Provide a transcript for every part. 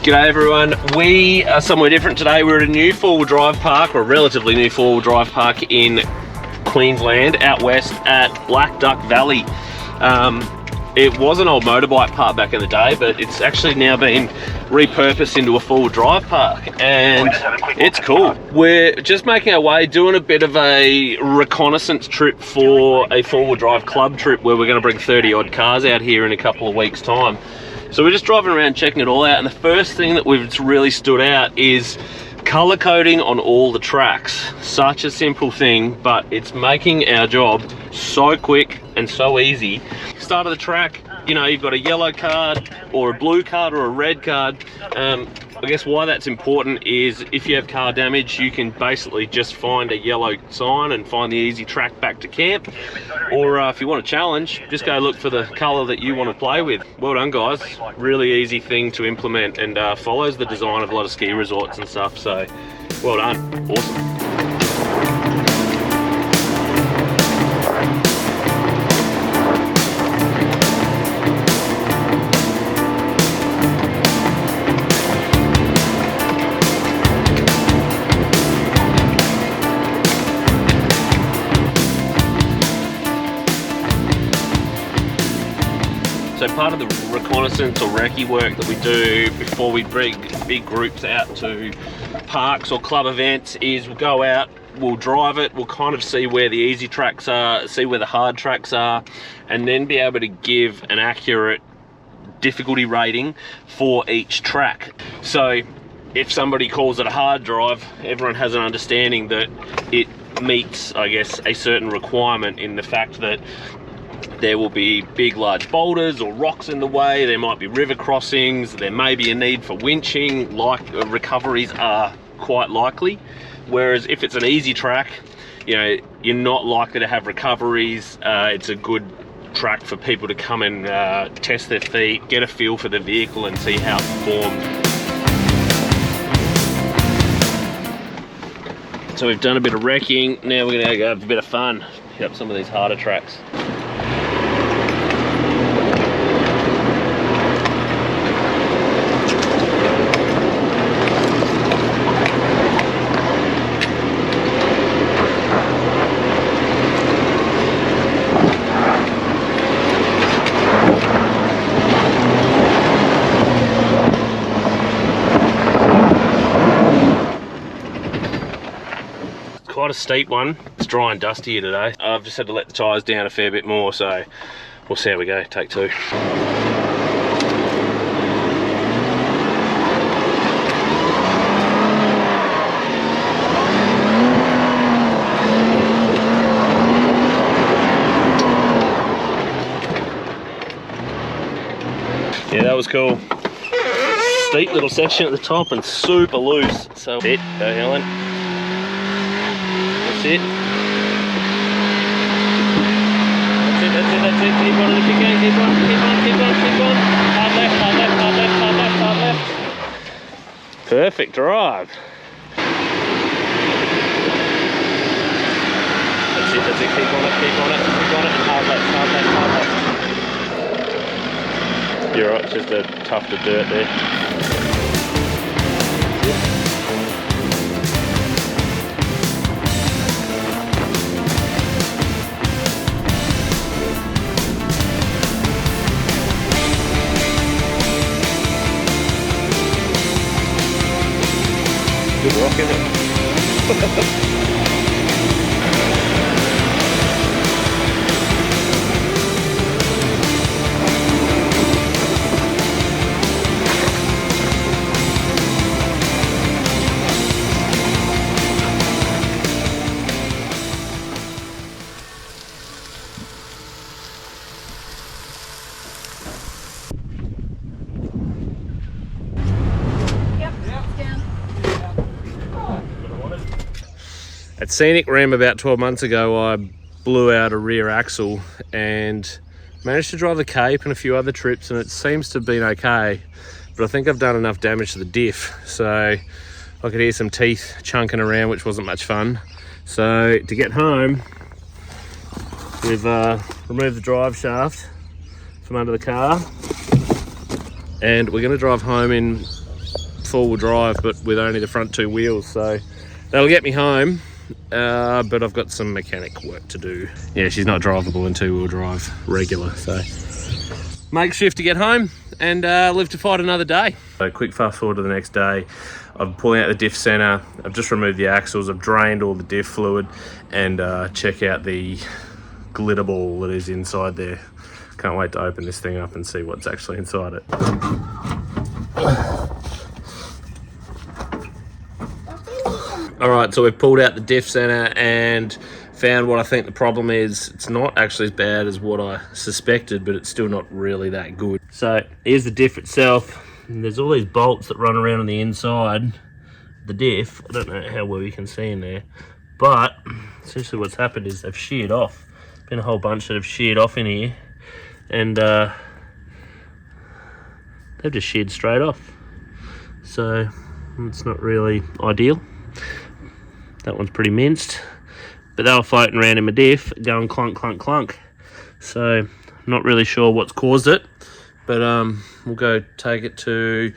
G'day everyone, we are somewhere different today. We're at a new four-wheel drive park, or a relatively new four-wheel drive park in Queensland, out west at Black Duck Valley. It was an old motorbike park back in the day, but it's actually now been repurposed into a four-wheel drive park, and it's cool. We're just making our way, doing a bit of a reconnaissance trip for a four-wheel drive club trip where we're going to bring 30 odd cars out here in a couple of weeks' time. So we're just driving around checking it all out, and the first thing that we've really stood out is color coding on all the tracks. Such a simple thing, but it's making our job so quick and so easy. Start of the track, you know, you've got a yellow card or a blue card or a red card. I guess why that's important is if you have car damage, you can basically just find a yellow sign and find the easy track back to camp. Or if you want a challenge, just go look for the color that you want to play with. Well done, guys. Really easy thing to implement, and follows the design of a lot of ski resorts and stuff. So well done, awesome. So part of the reconnaissance or recce work that we do before we bring big groups out to parks or club events is we'll go out, we'll drive it, we'll kind of see where the easy tracks are, see where the hard tracks are, and then be able to give an accurate difficulty rating for each track. So if somebody calls it a hard drive, everyone has an understanding that it meets, I guess, a certain requirement in the fact that there will be big large boulders or rocks in the way, there might be river crossings, there may be a need for winching, like recoveries are quite likely. Whereas if it's an easy track, you know, you're not likely to have recoveries. It's a good track for people to come and test their feet, get a feel for the vehicle and see how it performs. So we've done a bit of wrecking, now we're gonna go have a bit of fun, hit up some of these harder tracks. Quite a steep one. It's dry and dusty here today. I've just had to let the tyres down a fair bit more, so we'll see how we go. Take two. Yeah, that was cool. Steep little section at the top and super loose. So it, go Helen. That's it. That's it. Keep on if you can. Keep on. Hard left. Perfect drive. That's it. Keep on it. And hard left. You're right, it's just a tuft of dirt there. Good rock, isn't it? At Scenic Rim about 12 months ago, I blew out a rear axle and managed to drive the Cape and a few other trips, and it seems to have been okay, but I think I've done enough damage to the diff, so I could hear some teeth chunking around, which wasn't much fun. So to get home, we've removed the drive shaft from under the car, and we're going to drive home in four-wheel drive, but with only the front two wheels, so that'll get me home. But I've got some mechanic work to do. Yeah, she's not drivable in two-wheel drive regular, so makeshift to get home and live to fight another day. So quick fast forward to the next day. I'm pulling out the diff center. I've just removed the axles. I've drained all the diff fluid and check out the glitter ball that is inside there. Can't wait to open this thing up and see what's actually inside it. All right, so we've pulled out the diff center and found what I think the problem is. It's not actually as bad as what I suspected, but it's still not really that good. So here's the diff itself. And there's all these bolts that run around on the inside. The diff, I don't know how well you can see in there, but essentially what's happened is they've sheared off. Been a whole bunch that have sheared off in here, and they've just sheared straight off. So it's not really ideal. That one's pretty minced, but they were floating around in my diff going clunk, clunk, clunk. So not really sure what's caused it, but we'll go take it to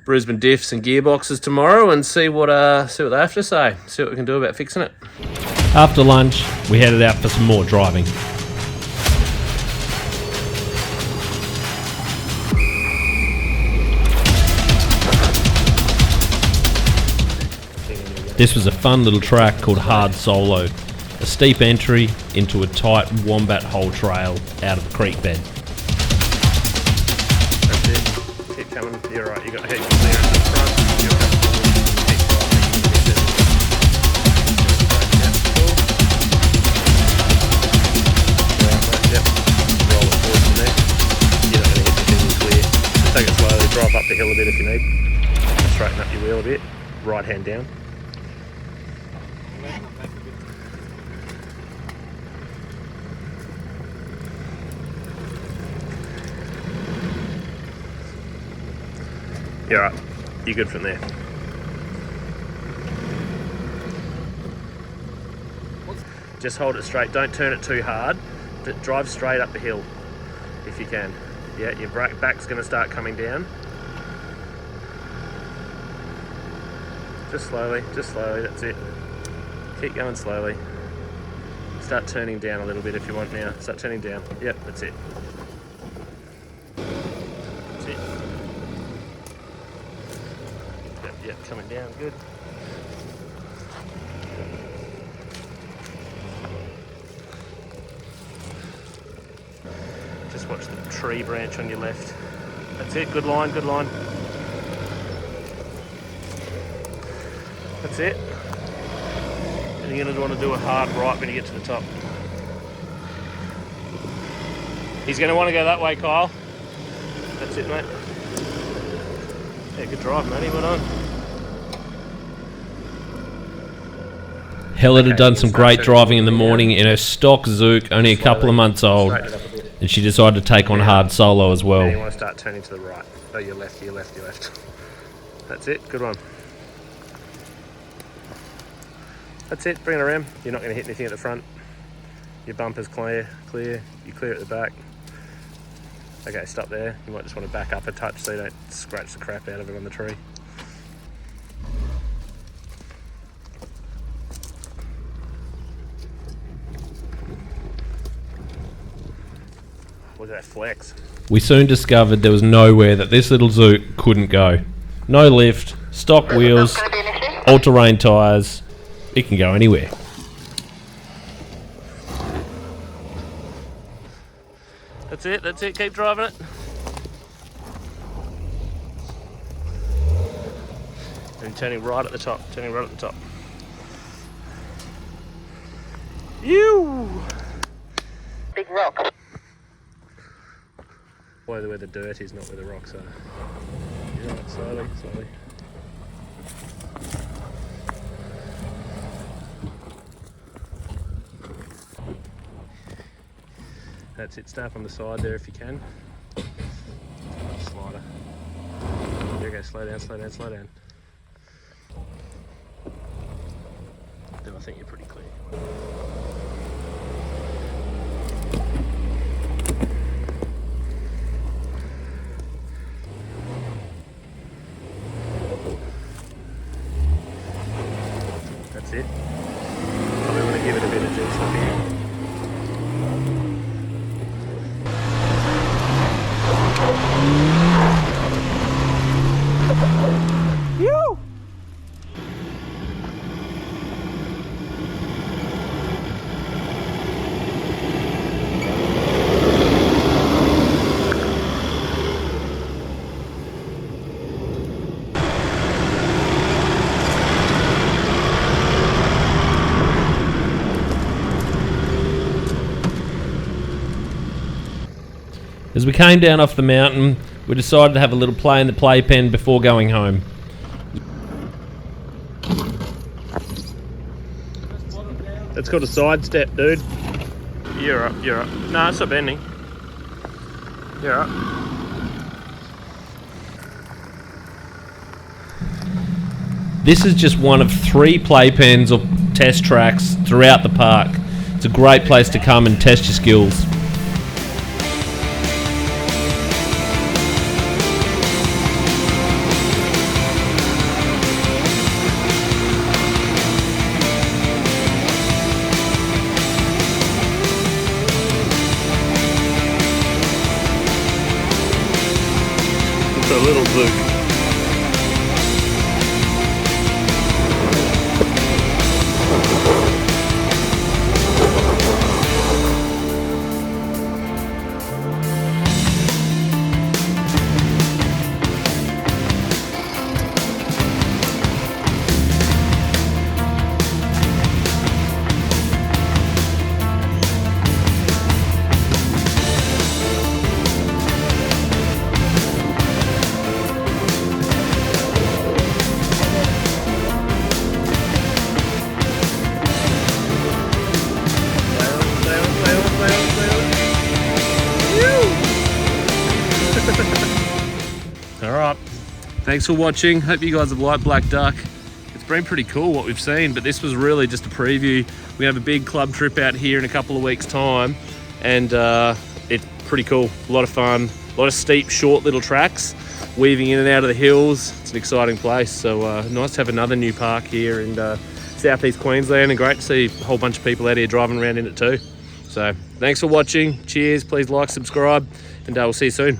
Brisbane diffs and gearboxes tomorrow and see what they have to say, see what we can do about fixing it. After lunch, we headed out for some more driving. This was a fun little track called Hard Solo, a steep entry into a tight wombat hole trail out of the creek bed. That's it. Keep coming. You're right. You got heaps of clearance in the front. You'll have to keep driving. Yep. Roll it forward from there. You're not going to hit anything clear. Just take it slowly. Drive up the hill a bit if you need. Straighten up your wheel a bit. Right hand down. You're right. You're good from there. Just hold it straight. Don't turn it too hard. Drive straight up the hill if you can. Yeah, your back's going to start coming down. Just slowly, that's it. Keep going slowly. Start turning down a little bit if you want now. Start turning down. Yep, that's it. That's it. Yep, coming down, good. Just watch the tree branch on your left. That's it, good line, good line. That's it. And you're going to want to do a hard right when you get to the top. He's going to want to go that way, Kyle. That's it, mate. Yeah, good drive, matey. Well done. Helen had done some great driving in the morning in her stock Zook, only a couple of months old, and she decided to take on Hard Solo as well. Now you want to start turning to the right. Oh, your left, your left, your left. That's it, good one. That's it, bring it around. You're not going to hit anything at the front. Your bumper's clear. You clear at the back. Okay, stop there. You might just want to back up a touch so you don't scratch the crap out of it on the tree. Look at that flex. We soon discovered there was nowhere that this little Zook couldn't go. No lift, stock wheels, all-terrain tyres. It can go anywhere. That's it, keep driving it. And turning right at the top, You! Big rock. Where the dirt is, not where the rocks are. Yeah, slowly. That's it, start on the side there if you can. Slider. There you go, slow down. Then I think you're pretty clear. give it a bit of juice up here. As we came down off the mountain, we decided to have a little play in the playpen before going home. That's got a side step, dude. You're up, you're up. No, it's not bending. You're up. This is just one of 3 playpens or test tracks throughout the park. It's a great place to come and test your skills. It's a little zook. Alright, thanks for watching. Hope you guys have liked Black Duck. It's been pretty cool what we've seen, but this was really just a preview. We have a big club trip out here in a couple of weeks' time, and it's pretty cool. A lot of fun, a lot of steep, short little tracks, weaving in and out of the hills. It's an exciting place, so nice to have another new park here in southeast Queensland, and great to see a whole bunch of people out here driving around in it too. So thanks for watching. Cheers. Please like, subscribe, and we'll see you soon.